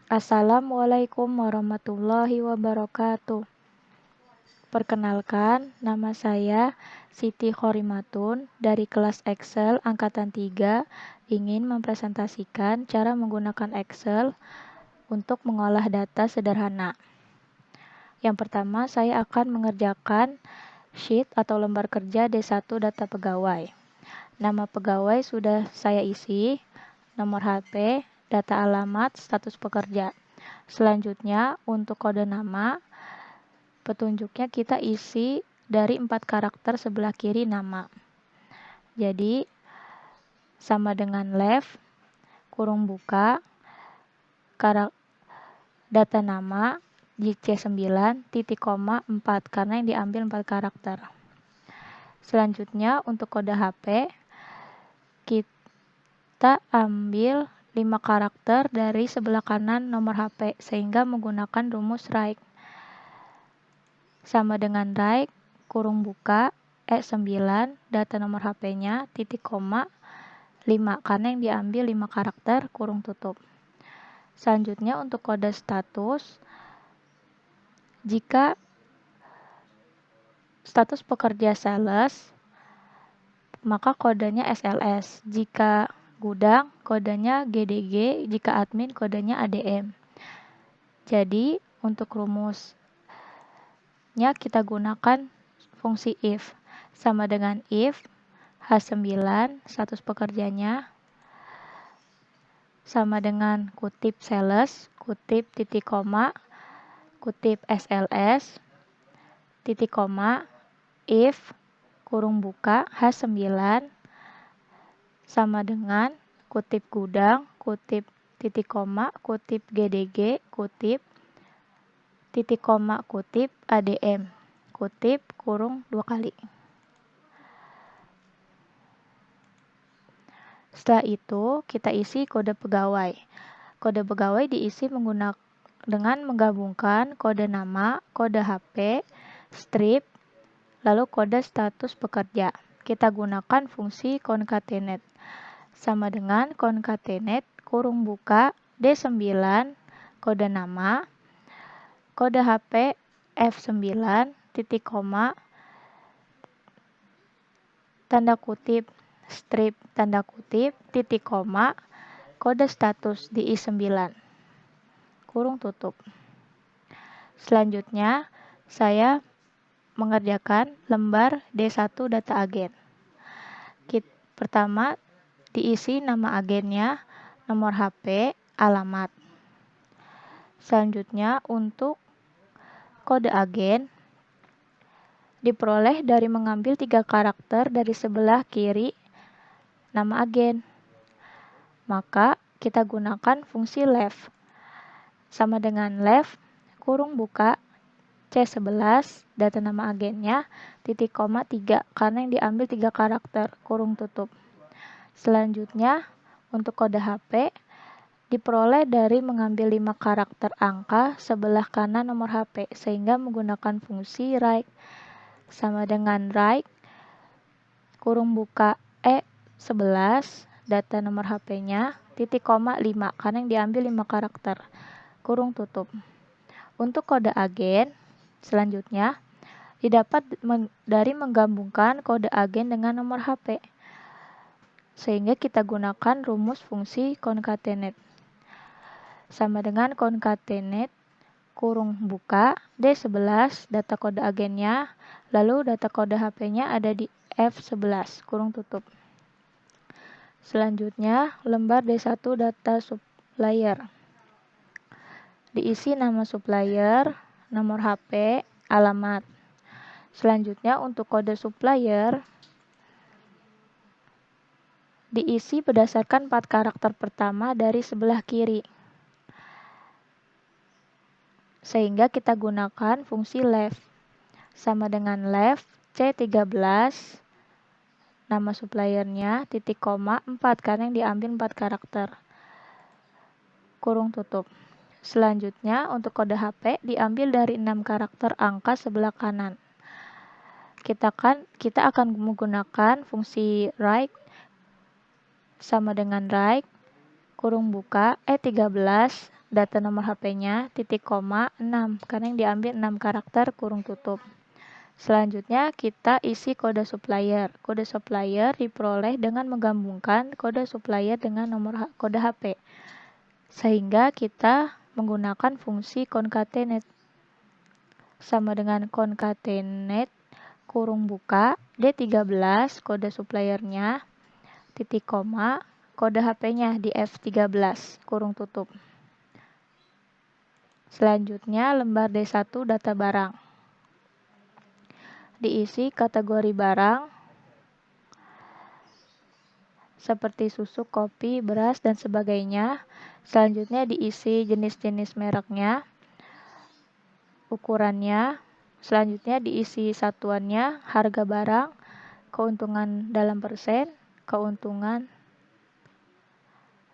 Assalamualaikum warahmatullahi wabarakatuh. Perkenalkan, nama saya Siti Khorimatun dari kelas Excel Angkatan 3 ingin mempresentasikan cara menggunakan Excel untuk mengolah data sederhana. Yang pertama, saya akan mengerjakan sheet atau lembar kerja D1 data pegawai. Nama pegawai sudah saya isi, nomor HP, data alamat, status pekerja. Selanjutnya, untuk kode nama, petunjuknya kita isi dari 4 karakter sebelah kiri nama. Jadi, sama dengan left, kurung buka, data nama, JC9, titik koma 4, karena yang diambil 4 karakter. Selanjutnya, untuk kode HP, kita ambil 5 karakter dari sebelah kanan nomor HP, sehingga menggunakan rumus right. Sama dengan right, kurung buka, E9, data nomor HP-nya, titik koma, 5, karena yang diambil 5 karakter, kurung tutup. Selanjutnya untuk kode status, jika status pekerja sales, maka kodenya SLS. Jika gudang, kodenya GDG, jika admin, kodenya ADM. Jadi, untuk rumusnya kita gunakan fungsi if. Sama dengan if, H9, status pekerjanya, sama dengan kutip sales, kutip titik koma, kutip SLS, titik koma, if, kurung buka, H9, sama dengan kutip gudang, kutip titik koma, kutip GDG, kutip titik koma, kutip ADM, kutip kurung 2 kali. Setelah itu, kita isi kode pegawai. Kode pegawai diisi dengan menggabungkan kode nama, kode HP, strip, lalu kode status pekerja. Kita gunakan fungsi concatenate. Sama dengan concatenate, kurung buka, D9, kode nama, kode HP, F9, titik koma, tanda kutip, strip, tanda kutip, titik koma, kode status di I9, kurung tutup. Selanjutnya, saya mengerjakan lembar D1 data agen. Pertama, diisi nama agennya, nomor HP, alamat. Selanjutnya, untuk kode agen, diperoleh dari mengambil 3 karakter dari sebelah kiri nama agen. Maka kita gunakan fungsi left. Sama dengan left, kurung buka, C11, data nama agennya, titik koma 3, karena yang diambil 3 karakter, kurung tutup. Selanjutnya, untuk kode HP, diperoleh dari mengambil 5 karakter angka sebelah kanan nomor HP, sehingga menggunakan fungsi right. Sama dengan right, kurung buka E11, data nomor HP-nya, titik koma 5, karena yang diambil 5 karakter, kurung tutup. Untuk kode agen, selanjutnya, didapat dari menggabungkan kode agen dengan nomor HP, sehingga kita gunakan rumus fungsi concatenate. Sama dengan concatenate, kurung buka, D11, data kode agennya, lalu data kode HP-nya ada di F11, kurung tutup. Selanjutnya, lembar D1 data supplier. Diisi nama supplier, nomor HP, alamat. Selanjutnya, untuk kode supplier, diisi berdasarkan 4 karakter pertama dari sebelah kiri. Sehingga kita gunakan fungsi left. Sama dengan left, C13, nama suppliernya, titik koma 4, karena yang diambil 4 karakter, kurung tutup. Selanjutnya, untuk kode HP diambil dari 6 karakter angka sebelah kanan. Kita akan menggunakan fungsi right, sama dengan right, kurung buka, E13, data nomor HP-nya, titik koma 6, karena yang diambil 6 karakter kurung tutup. Selanjutnya kita isi kode supplier. Kode supplier diperoleh dengan menggabungkan kode supplier dengan nomor kode HP. Sehingga kita menggunakan fungsi concatenate. Sama dengan concatenate kurung buka D13 kode suppliernya, titik koma, kode HP-nya di F13 kurung tutup. Selanjutnya lembar D1 data barang. Diisi kategori barang seperti susu, kopi, beras, dan sebagainya. Selanjutnya diisi jenis-jenis mereknya, ukurannya. Selanjutnya diisi satuannya, harga barang, keuntungan dalam persen, keuntungan,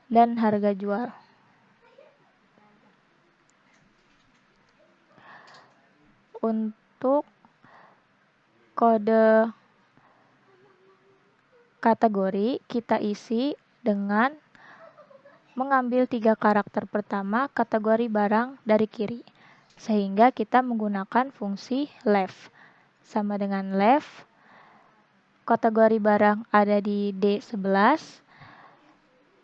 dan harga jual. Untuk kode kategori kita isi dengan mengambil 3 karakter pertama kategori barang dari kiri, sehingga kita menggunakan fungsi left. Sama dengan left, kategori barang ada di D11,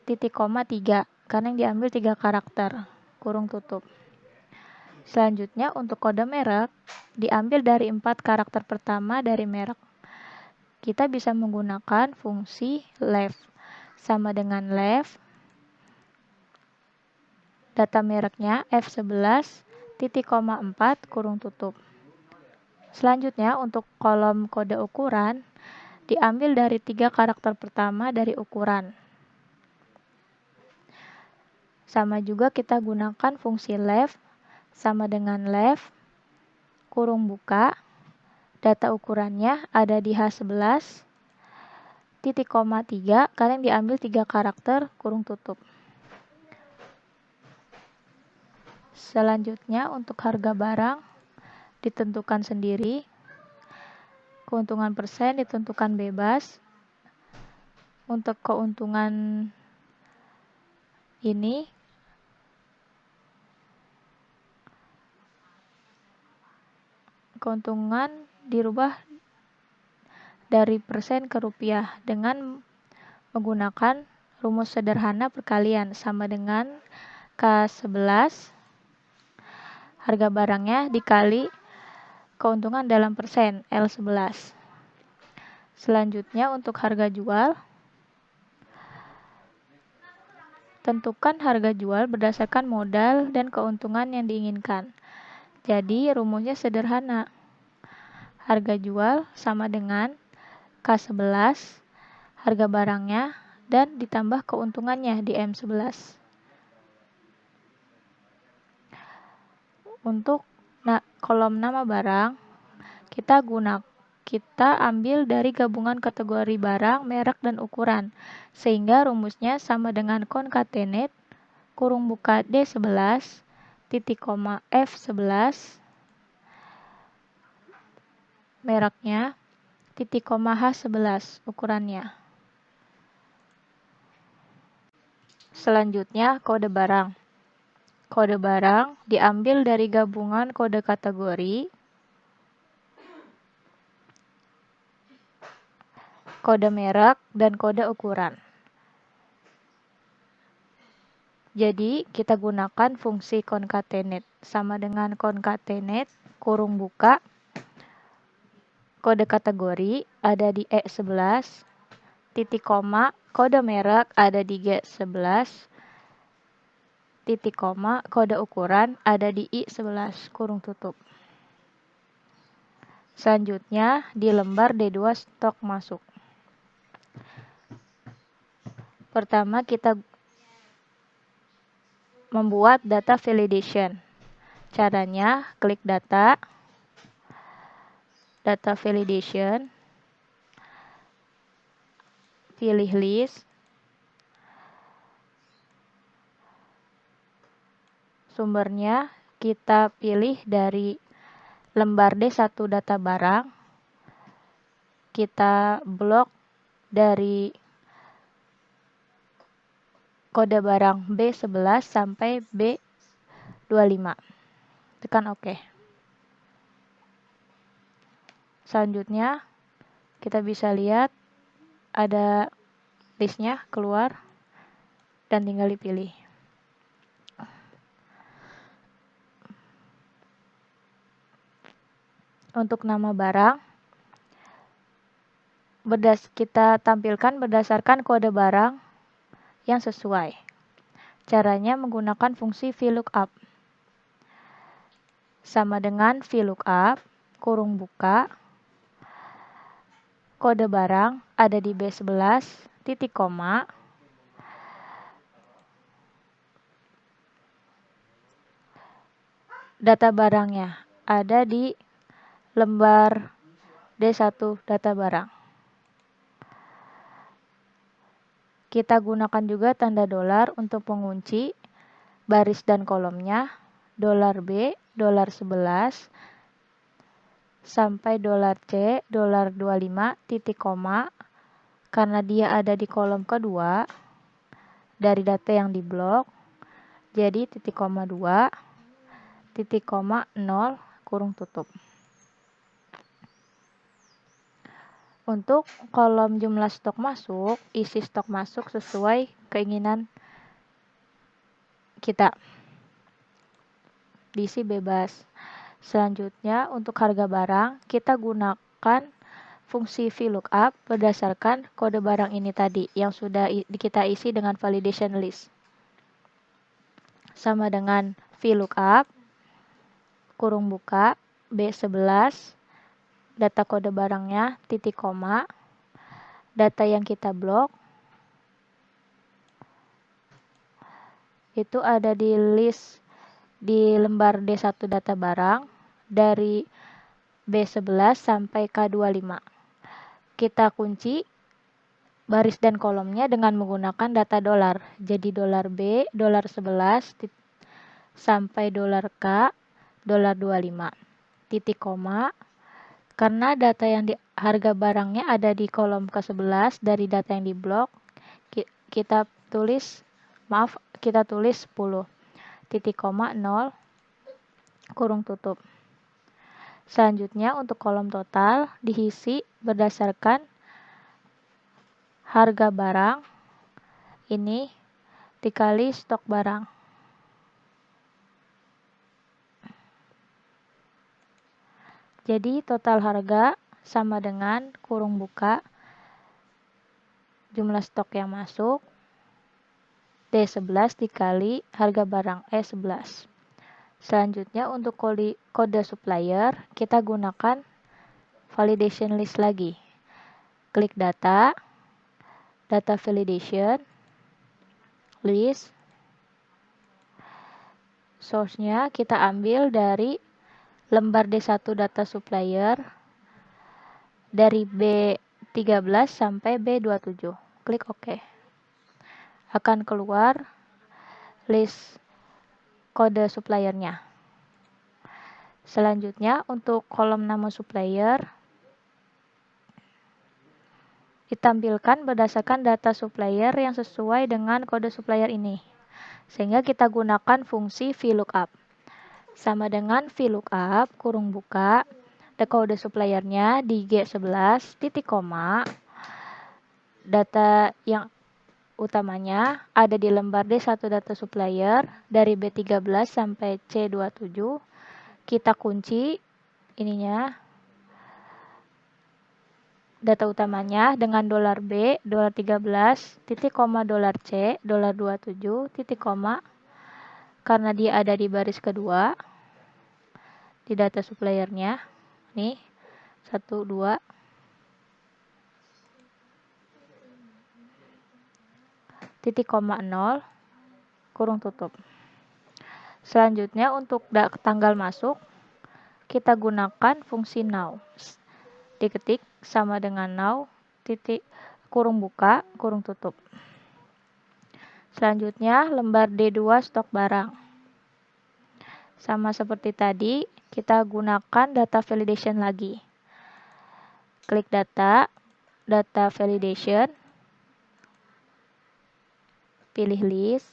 titik koma 3, karena yang diambil 3 karakter, kurung tutup. Selanjutnya untuk kode merek, diambil dari 4 karakter pertama dari merek. Kita bisa menggunakan fungsi left. Sama dengan left, data mereknya F11, titik koma 4, kurung tutup. Selanjutnya untuk kolom kode ukuran, diambil dari 3 karakter pertama dari ukuran. Sama juga kita gunakan fungsi left, sama dengan left, kurung buka, data ukurannya ada di H11, titik koma 3, karena yang diambil 3 karakter, kurung tutup. Selanjutnya untuk harga barang ditentukan sendiri, keuntungan persen ditentukan bebas. Untuk keuntungan ini keuntungan dirubah dari persen ke rupiah dengan menggunakan rumus sederhana perkalian, sama dengan K11 harga barangnya dikali keuntungan dalam persen L11. Selanjutnya untuk harga jual, tentukan harga jual berdasarkan modal dan keuntungan yang diinginkan. Jadi rumusnya sederhana. Harga jual sama dengan K11, harga barangnya, dan ditambah keuntungannya di M11. Untuk kolom nama barang, kita ambil dari gabungan kategori barang, merek, dan ukuran. Sehingga rumusnya sama dengan concatenate, kurung buka D11, titik koma F11, mereknya, titik koma H11, ukurannya. Selanjutnya kode barang. Kode barang diambil dari gabungan kode kategori, kode merek, dan kode ukuran. Jadi kita gunakan fungsi concatenate, sama dengan concatenate, kurung buka, kode kategori ada di E11, titik koma, kode merek ada di G11, titik koma, kode ukuran ada di I11, kurung tutup. Selanjutnya di lembar D2 stok masuk. Pertama kita membuat data validation. Caranya klik data validation, pilih list, sumbernya kita pilih dari lembar D1 data barang, kita blok dari kode barang B11 sampai B 25. Tekan OK. Selanjutnya kita bisa lihat ada listnya keluar dan tinggal dipilih. Untuk nama barang, kita tampilkan berdasarkan kode barang yang sesuai. Caranya menggunakan fungsi VLOOKUP. Sama dengan VLOOKUP, kurung buka, kode barang ada di B11, titik koma, data barangnya ada di lembar D1 data barang. Kita gunakan juga tanda $, untuk pengunci baris dan kolomnya, $B, $11, sampai $C, $25, titik koma, karena dia ada di kolom kedua dari data yang diblok, jadi titik koma 2, titik koma 0, kurung tutup. Untuk kolom jumlah stok masuk, isi stok masuk sesuai keinginan kita. Diisi bebas. Selanjutnya, untuk harga barang, kita gunakan fungsi VLOOKUP berdasarkan kode barang ini tadi yang sudah kita isi dengan validation list. Sama dengan VLOOKUP, kurung buka, B11, data kode barangnya, titik koma, data yang kita blok, itu ada di list di lembar D1 data barang dari B11 sampai K25. Kita kunci baris dan kolomnya dengan menggunakan data $. Jadi $B, $11 sampai $K, $25. Titik koma. Karena data yang harga barangnya ada di kolom ke-11 dari data yang diblok, kita tulis 10. Titik koma 0, kurung tutup. Selanjutnya untuk kolom total diisi berdasarkan harga barang ini dikali stok barang. Jadi total harga sama dengan kurung buka jumlah stok yang masuk D11 dikali harga barang E11. Selanjutnya untuk kode supplier kita gunakan validation list lagi. Klik data validation, list, source-nya kita ambil dari lembar D1 data supplier dari B13 sampai B27. Klik OK. Akan keluar list kode suppliernya. Selanjutnya untuk kolom nama supplier ditampilkan berdasarkan data supplier yang sesuai dengan kode supplier ini. Sehingga kita gunakan fungsi VLOOKUP. Sama dengan VLOOKUP, kurung buka, kode suppliernya di G11, titik koma, data yang utamanya ada di lembar D1 data supplier dari B13 sampai C27. Kita kunci ininya, data utamanya dengan $B, $13, titik koma $C, $27, titik koma, karena dia ada di baris kedua di data suppliernya. Nih, 1, 2. Titik koma 0, kurung tutup. Selanjutnya untuk tanggal masuk, kita gunakan fungsi now. Diketik sama dengan now, titik kurung buka, kurung tutup. Selanjutnya lembar D2 stok barang. Sama seperti tadi, kita gunakan data validation lagi. Klik data validation, pilih list,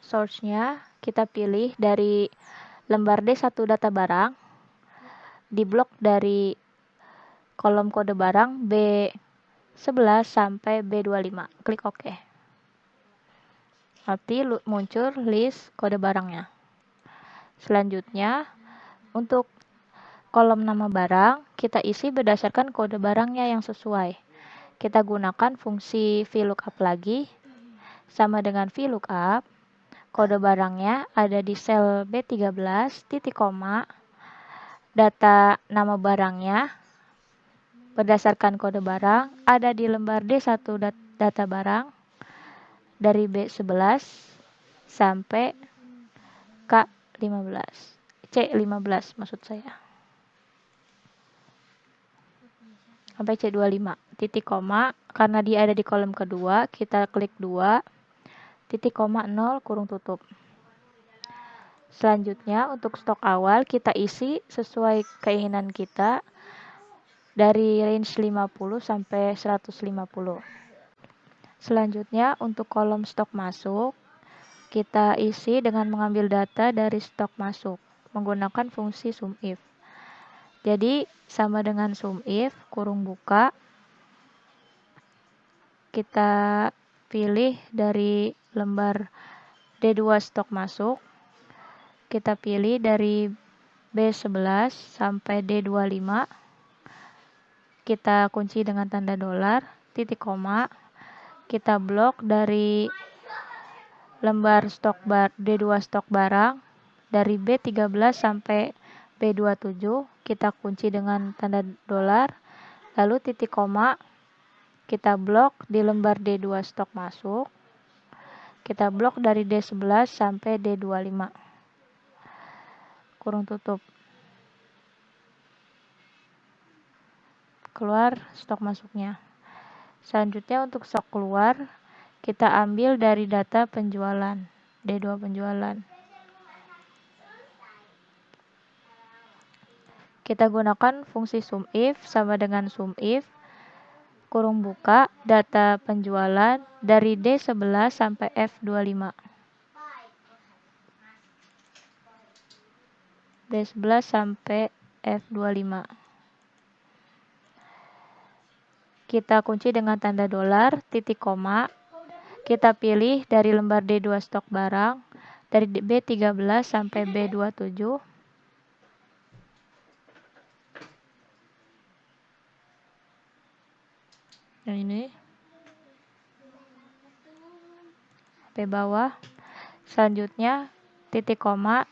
Source-nya kita pilih dari lembar D1 data barang, di blok dari kolom kode barang B11 sampai B25. Klik OK. Nanti muncul list kode barangnya. Selanjutnya, untuk kolom nama barang, kita isi berdasarkan kode barangnya yang sesuai. Kita gunakan fungsi VLOOKUP lagi, sama dengan VLOOKUP. Kode barangnya ada di sel B13, titik koma, data nama barangnya berdasarkan kode barang ada di lembar D1 data barang dari B11 sampai K15, C15 maksud saya, sampai C25, titik koma, karena dia ada di kolom kedua, kita klik 2, titik koma 0 kurung tutup. Selanjutnya untuk stok awal kita isi sesuai keinginan kita dari range 50 sampai 150. Selanjutnya untuk kolom stok masuk kita isi dengan mengambil data dari stok masuk menggunakan fungsi SUMIF. Jadi sama dengan SUMIF kurung buka, kita pilih dari lembar D2 stok masuk, kita pilih dari B11 sampai D25, kita kunci dengan tanda dolar, titik koma, kita blok dari lembar stok D2 stok barang dari B13 sampai B27, kita kunci dengan tanda dolar, lalu titik koma, kita blok di lembar D2 stok masuk, kita blok dari D11 sampai D25, kurung tutup. Keluar stok masuknya. Selanjutnya untuk stok keluar, kita ambil dari data penjualan, D2 penjualan. Kita gunakan fungsi SUMIF sama dengan SUMIF kurung buka data penjualan dari D11 sampai F25. D11 sampai F25. Kita kunci dengan tanda dolar, titik koma. Kita pilih dari lembar D2 stok barang dari B13 sampai B27. Yang ini sampai bawah. Selanjutnya titik koma,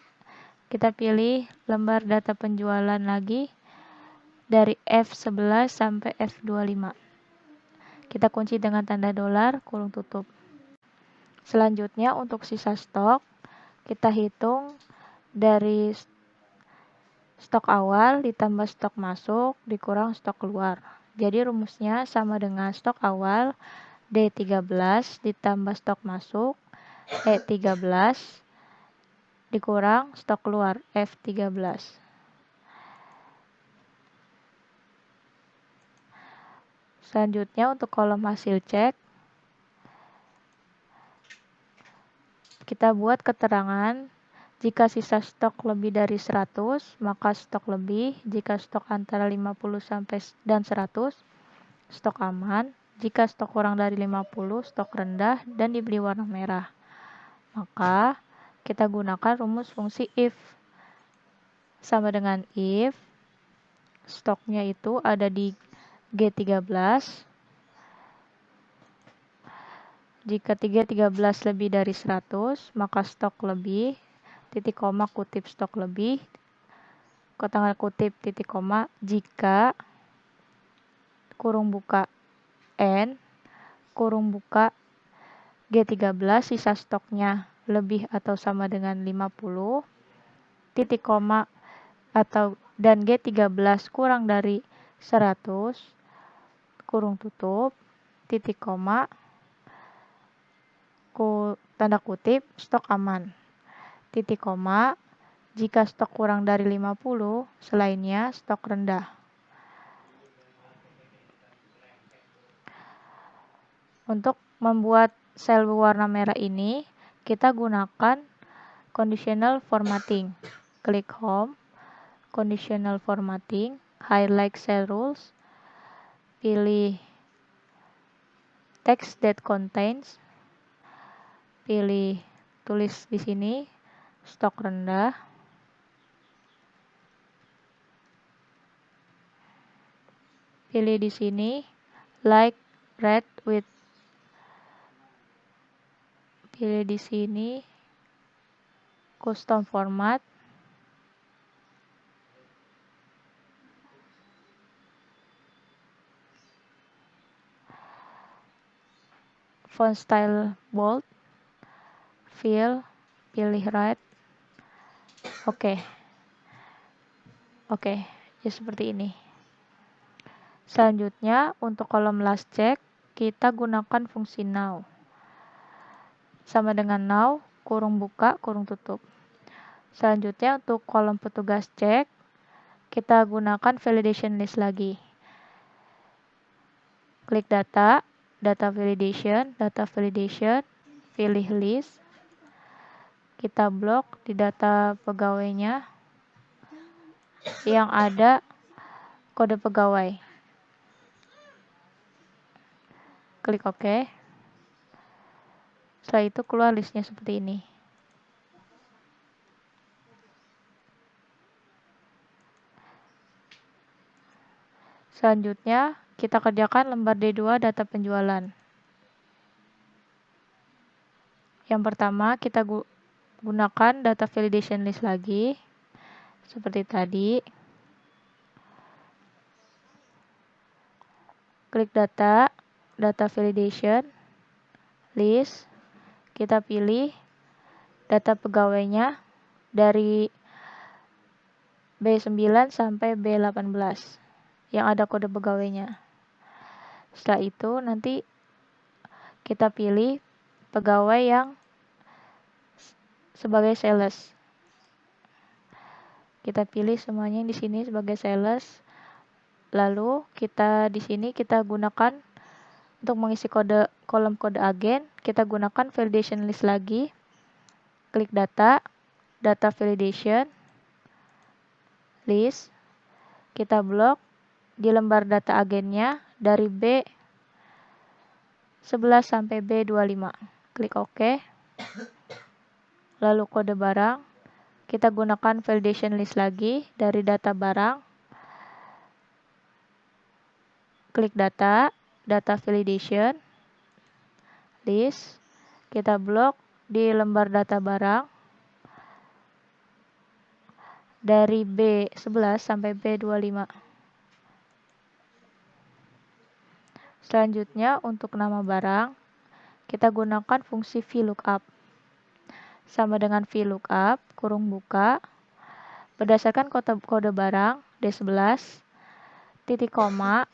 kita pilih lembar data penjualan lagi dari F11 sampai F25. Kita kunci dengan tanda dolar kurung tutup. Selanjutnya untuk sisa stok kita hitung dari stok awal ditambah stok masuk dikurang stok keluar. Jadi rumusnya sama dengan stok awal D13 ditambah stok masuk E13 dikurang stok keluar F13. Selanjutnya untuk kolom hasil cek kita buat keterangan jika sisa stok lebih dari 100 maka stok lebih, jika stok antara 50 sampai dan 100 stok aman, jika stok kurang dari 50 stok rendah dan diberi warna merah. Maka kita gunakan rumus fungsi if sama dengan if stoknya itu ada di G13. Jika G13 lebih dari 100 maka stok lebih, titik koma kutip stok lebih, tanda kutip titik koma, jika kurung buka N kurung buka G13 sisa stoknya lebih atau sama dengan 50, titik koma atau dan G13 kurang dari 100 kurung tutup, titik koma, tanda kutip stok aman, titik koma, jika stok kurang dari 50 selainnya stok rendah. Untuk membuat sel berwarna merah ini kita gunakan conditional formatting. Klik Home, conditional formatting, highlight cell rules, pilih text that contains, pilih tulis di sini stok rendah, pilih di sini like red with, pilih di sini custom format, font style bold, fill, pilih right. Oke, ya seperti ini. Selanjutnya untuk kolom last check kita gunakan fungsi now. Sama dengan now, kurung buka, kurung tutup. Selanjutnya untuk kolom petugas cek, kita gunakan validation list lagi. Klik data, data validation, pilih list. Kita blok di data pegawainya yang ada kode pegawai. Klik OK. Setelah itu keluar listnya seperti ini. Selanjutnya, kita kerjakan lembar D2 data penjualan. Yang pertama, kita gunakan data validation list lagi, seperti tadi. Klik data, data validation list. Kita pilih data pegawainya dari B9 sampai B18 yang ada kode pegawainya. Setelah itu nanti kita pilih pegawai yang sebagai sales. Kita pilih semuanya di sini sebagai sales. Lalu kita di sini kita gunakan untuk mengisi kolom kode agen, kita gunakan validation list lagi. Klik data, data validation list. Kita blok di lembar data agennya dari B11 sampai B25. Klik OK. Lalu kode barang, kita gunakan validation list lagi dari data barang. Klik data, data validation list. Kita blok di lembar data barang dari B11 sampai B25. Selanjutnya untuk nama barang, kita gunakan fungsi VLOOKUP. Sama dengan VLOOKUP, kurung buka, berdasarkan kode barang D11, titik koma,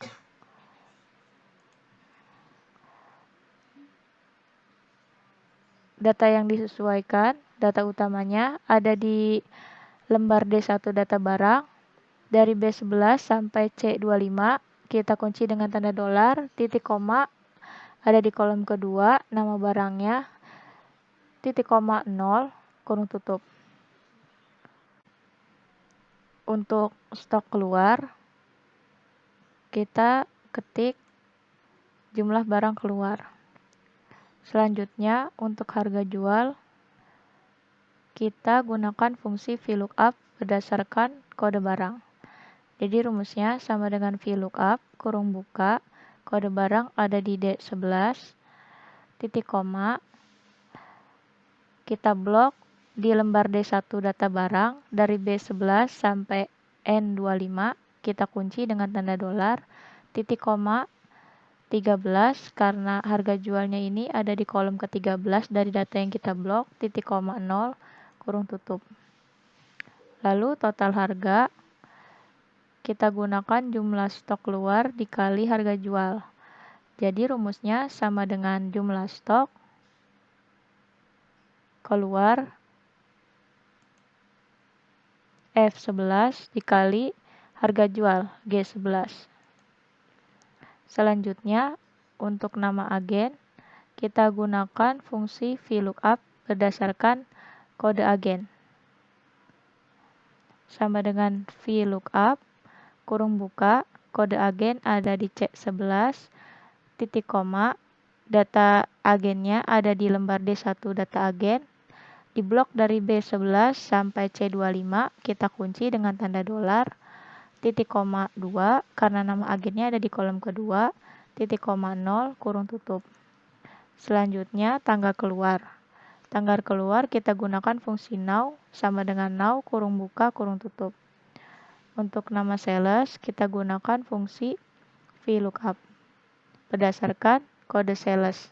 data yang disesuaikan, data utamanya ada di lembar D1 data barang, dari B11 sampai C25, kita kunci dengan tanda dolar, titik koma, ada di kolom kedua, nama barangnya, titik koma 0, kurung tutup. Untuk stok keluar, kita ketik jumlah barang keluar. Selanjutnya, untuk harga jual, kita gunakan fungsi VLOOKUP berdasarkan kode barang. Jadi rumusnya sama dengan VLOOKUP, kurung buka, kode barang ada di D11, titik koma, kita blok di lembar D1 data barang dari B11 sampai N25, kita kunci dengan tanda dolar, titik koma 13 karena harga jualnya ini ada di kolom ke-13 dari data yang kita blok, titik koma 0, kurung tutup. Lalu total harga, kita gunakan jumlah stok keluar dikali harga jual. Jadi rumusnya sama dengan jumlah stok keluar F11 dikali harga jual G11. Selanjutnya, untuk nama agen, kita gunakan fungsi VLOOKUP berdasarkan kode agen. Sama dengan VLOOKUP, kurung buka, kode agen ada di C11, titik koma, data agennya ada di lembar D1 data agen, di blok dari B11 sampai C25 kita kunci dengan tanda $, titik koma 2 karena nama agennya ada di kolom kedua, titik koma 0 kurung tutup. Selanjutnya tanggal keluar. Tanggal keluar kita gunakan fungsi now sama dengan now kurung buka kurung tutup. Untuk nama sales kita gunakan fungsi VLOOKUP berdasarkan kode sales.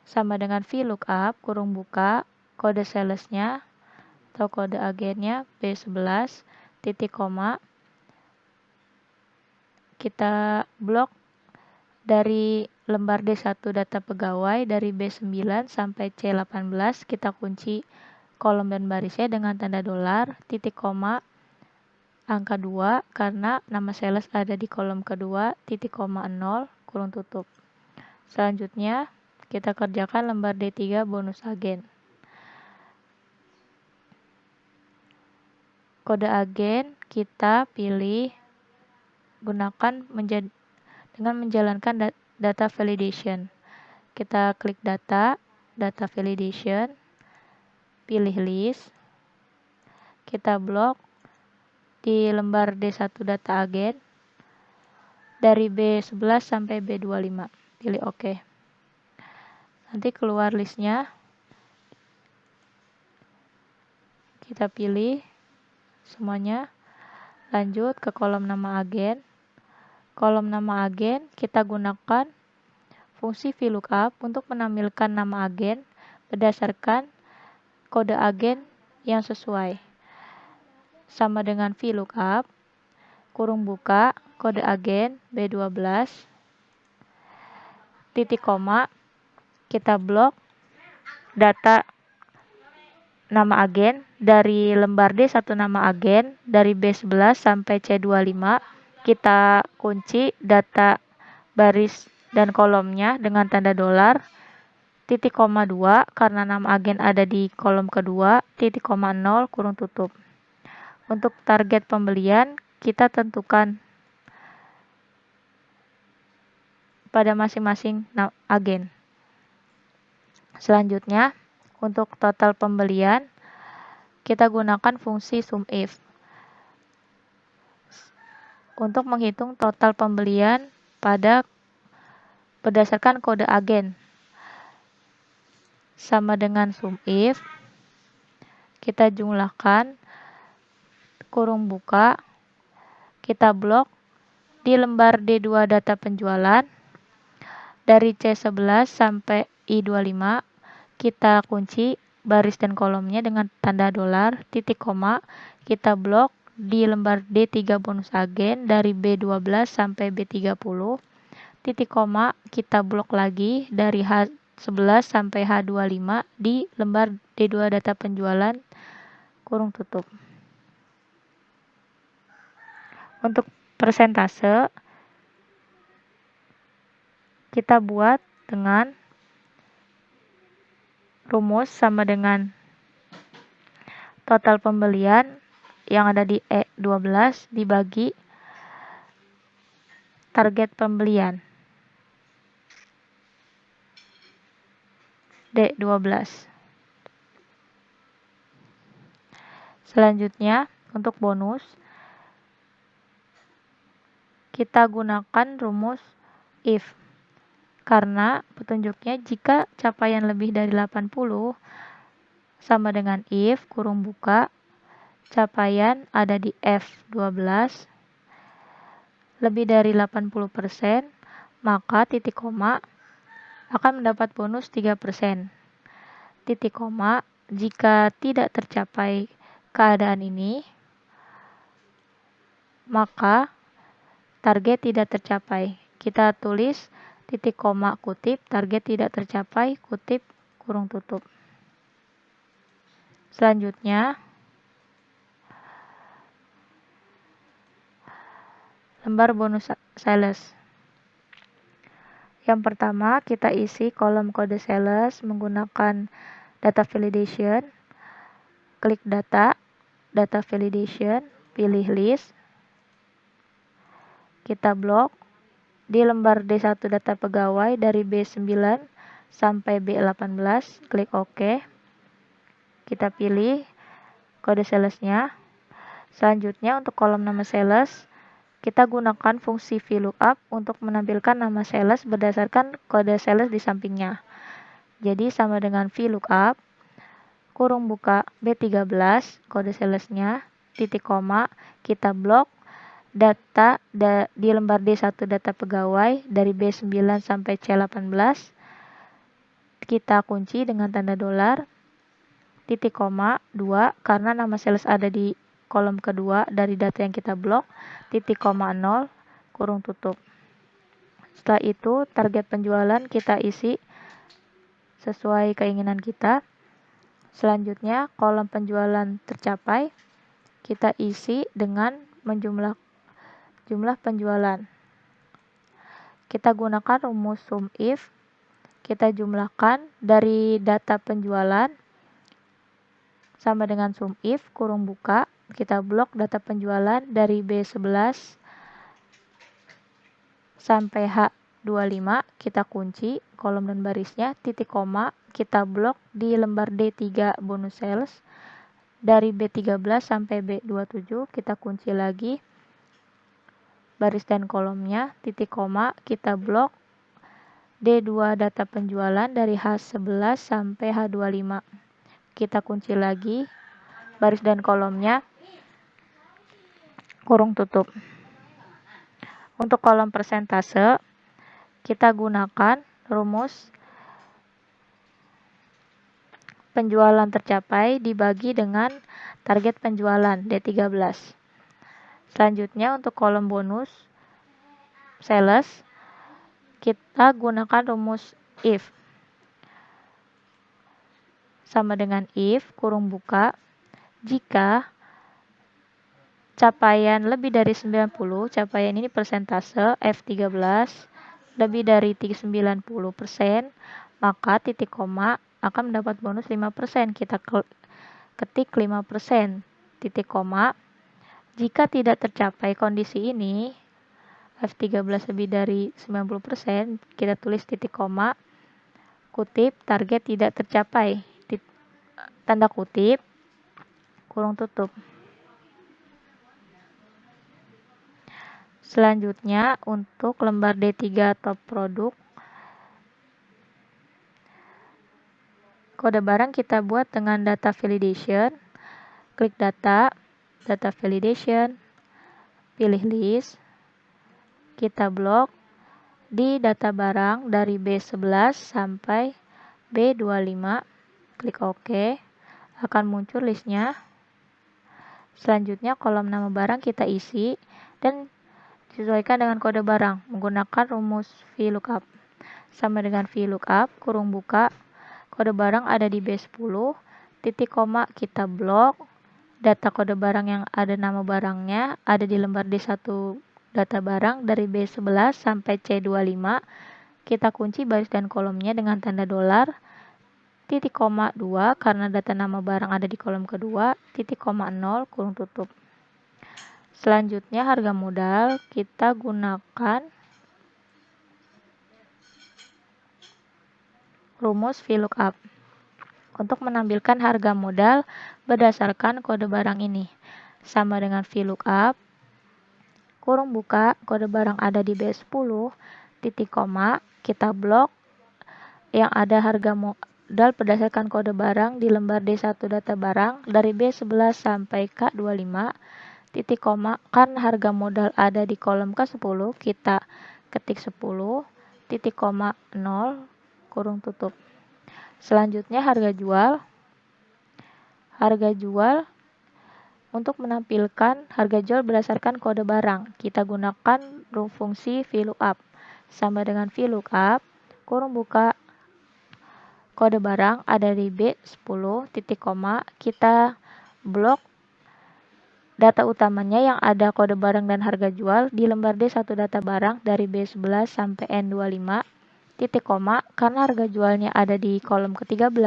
Sama dengan VLOOKUP kurung buka kode salesnya atau kode agennya B11 titik koma, kita blok dari lembar D1 data pegawai dari B9 sampai C18 kita kunci kolom dan barisnya dengan tanda $, titik koma, angka 2 karena nama sales ada di kolom kedua, titik koma 0 kurung tutup. Selanjutnya kita kerjakan lembar D3 bonus agen. Kode agen kita pilih gunakan dengan menjalankan data validation. Kita klik data validation, pilih list, kita blok di lembar D1 data agen dari B11 sampai B25, pilih OK. Nanti keluar listnya, kita pilih semuanya, lanjut ke kolom nama agen. Kolom nama agen kita gunakan fungsi VLOOKUP untuk menampilkan nama agen berdasarkan kode agen yang sesuai. Sama dengan VLOOKUP, kurung buka, kode agen B12, titik koma, kita blok data nama agen dari lembar D1 nama agen dari B11 sampai C25, kita kunci data baris dan kolomnya dengan tanda $, titik koma 2 karena nama agen ada di kolom kedua, titik koma 0 kurung tutup. Untuk target pembelian kita tentukan pada masing-masing agen. Selanjutnya untuk total pembelian kita gunakan fungsi SUMIF untuk menghitung total pembelian berdasarkan kode agen. Sama dengan SUMIF, kita jumlahkan kurung buka, kita blok di lembar D2 data penjualan dari C11 sampai I25, kita kunci baris dan kolomnya dengan tanda $, titik koma, kita blok di lembar D3 bonus agen dari B12 sampai B30, titik koma, kita blok lagi dari H11 sampai H25 di lembar D2 data penjualan kurung tutup. Untuk persentase kita buat dengan rumus sama dengan total pembelian yang ada di E12 dibagi target pembelian D12. Selanjutnya untuk bonus kita gunakan rumus if karena petunjuknya jika capaian lebih dari 80 sama dengan if kurung buka capaian ada di F12 lebih dari 80%, maka titik koma akan mendapat bonus 3%. Titik koma, jika tidak tercapai keadaan ini, maka target tidak tercapai. Kita tulis titik koma kutip target tidak tercapai kutip kurung tutup. Selanjutnya, lembar bonus sales. Yang pertama, kita isi kolom kode sales menggunakan data validation. Klik data validation, pilih list. Kita blok di lembar D1 data pegawai dari B9 sampai B18, klik OK. Kita pilih kode salesnya. Selanjutnya untuk kolom nama sales, kita gunakan fungsi VLOOKUP untuk menampilkan nama sales berdasarkan kode sales di sampingnya. Jadi sama dengan VLOOKUP, kurung buka B13, kode salesnya, titik koma, kita blok data di lembar D1 data pegawai dari B9 sampai C18, kita kunci dengan tanda dolar, titik koma 2 karena nama sales ada di kolom kedua dari data yang kita blok, titik koma 0 kurung tutup. Setelah itu target penjualan kita isi sesuai keinginan kita. Selanjutnya kolom penjualan tercapai kita isi dengan jumlah penjualan. Kita gunakan rumus sum if. Kita jumlahkan dari data penjualan sama dengan sum if kurung buka. Kita blok data penjualan dari B11 sampai H25. Kita kunci kolom dan barisnya, titik koma. Kita blok di lembar D3 bonus sales dari B13 sampai B27. Kita kunci lagi baris dan kolomnya, titik koma, kita blok D2 data penjualan dari H11 sampai H25. Kita kunci lagi baris dan kolomnya, kurung tutup. Untuk kolom persentase, kita gunakan rumus penjualan tercapai dibagi dengan target penjualan D13. Selanjutnya untuk kolom bonus sales, kita gunakan rumus if. Sama dengan if, kurung buka, jika capaian lebih dari 90, capaian ini persentase F13, lebih dari 90%, maka titik koma akan mendapat bonus 5%. Kita ketik 5%, titik koma. Jika tidak tercapai kondisi ini, F13 lebih dari 90%, kita tulis titik koma, kutip, target tidak tercapai, tanda kutip, kurung tutup. Selanjutnya untuk lembar D3 top produk, kode barang kita buat dengan data validation. Klik data validation, pilih list, kita blok di data barang dari B11 sampai B25, klik OK, akan muncul listnya. Selanjutnya kolom nama barang kita isi dan disesuaikan dengan kode barang menggunakan rumus VLOOKUP. Sama dengan VLOOKUP, kurung buka, kode barang ada di B10, titik koma kita blok, data kode barang yang ada nama barangnya ada di lembar D1 data barang dari B11 sampai C25. Kita kunci baris dan kolomnya dengan tanda dolar, titik koma 2 karena data nama barang ada di kolom kedua, titik koma 0 kurung tutup. Selanjutnya harga modal kita gunakan rumus VLOOKUP untuk menampilkan harga modal berdasarkan kode barang ini. Sama dengan VLOOKUP, kurung buka, kode barang ada di B10, titik koma, kita blok yang ada harga modal berdasarkan kode barang di lembar D1 data barang dari B11 sampai K25, titik koma, karena harga modal ada di kolom ke-10, kita ketik 10, titik koma 0, kurung tutup. Selanjutnya harga jual. Harga jual untuk menampilkan harga jual berdasarkan kode barang, kita gunakan fungsi VLOOKUP. Sama dengan VLOOKUP, kurung buka, kode barang ada di B10, titik koma, kita blok data utamanya yang ada kode barang dan harga jual di lembar D1 data barang dari B11 sampai N25, titik koma, karena harga jualnya ada di kolom ke-13,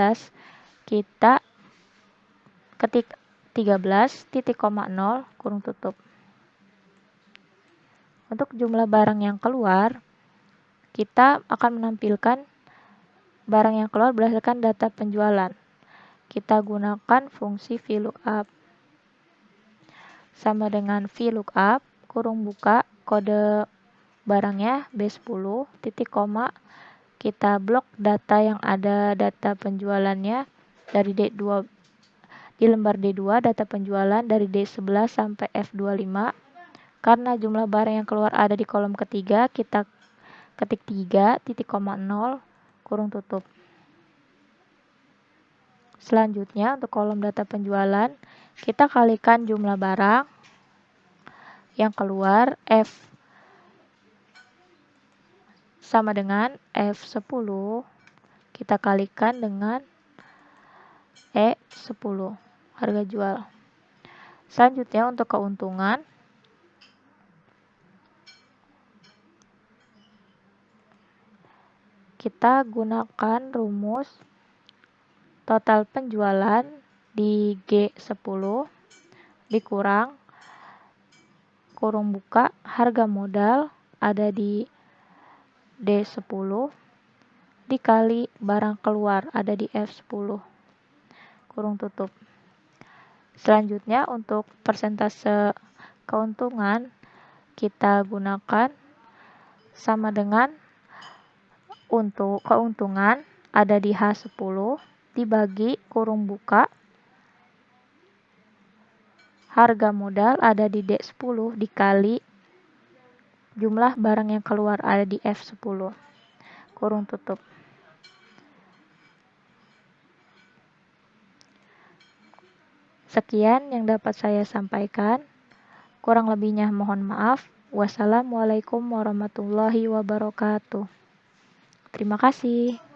kita ketik 13, titik koma 0, kurung tutup. Untuk jumlah barang yang keluar, kita akan menampilkan barang yang keluar berdasarkan data penjualan. Kita gunakan fungsi VLOOKUP. Sama dengan VLOOKUP, kurung buka, kode barangnya B10, titik koma, kita blok data yang ada data penjualannya dari D2, di lembar D2 data penjualan dari D11 sampai F25. Karena jumlah barang yang keluar ada di kolom ketiga, kita ketik 3, titik koma 0, kurung tutup. Selanjutnya untuk kolom data penjualan, kita kalikan jumlah barang yang keluar F sama dengan F10, kita kalikan dengan E10, harga jual. Selanjutnya untuk keuntungan, kita gunakan rumus total penjualan di G10 dikurang kurung buka harga modal ada di D10 dikali barang keluar ada di F10, kurung tutup. Selanjutnya untuk persentase keuntungan kita gunakan sama dengan untuk keuntungan ada di H10 dibagi kurung buka harga modal ada di D10 dikali jumlah barang yang keluar ada di F10, kurung tutup. Sekian yang dapat saya sampaikan. Kurang lebihnya mohon maaf. Wassalamualaikum warahmatullahi wabarakatuh. Terima kasih.